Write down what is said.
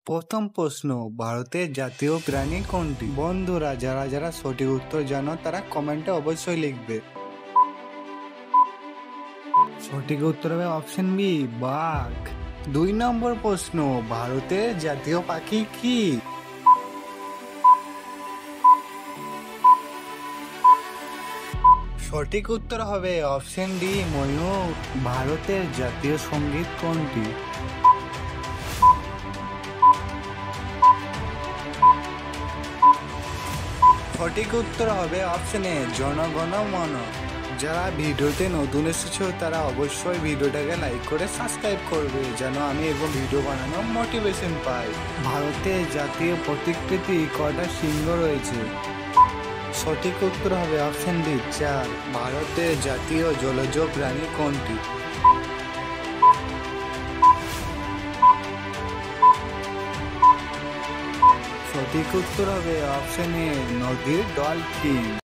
প্রথম প্রশ্ন, ভারতের জাতীয় প্রাণী কোনটি? বন্ধুরা যারা যারা সঠিক উত্তর জানো তারা কমেন্টে অবশ্যই লিখবে। সঠিক উত্তর হবে অপশন বি, বাঘ। 2 নম্বর প্রশ্ন, ভারতের জাতীয় পাখি কি? সঠিক উত্তর হবে অপশন ডি, ময়ূর। ভারতের জাতীয় সঙ্গীত কোনটি? সঠিক উত্তর হবে অপশন এ, জনগণ মন। যারা ভিডিওতে নতুন এসেছো তারা অবশ্যই ভিডিওটাকে লাইক করে সাবস্ক্রাইব করবে, যেন আমি এরকম ভিডিও বানানোর মোটিভেশন পাই। ভারতের জাতীয় প্রতীকটিতে কয়টা সিংহ রয়েছে? সঠিক উত্তর হবে অপশন ডি, 4। ভারতের জাতীয় জলজ প্রাণী কোনটি? সঠিক উত্তর হবে অপশন এ, নদীর ডলফিন।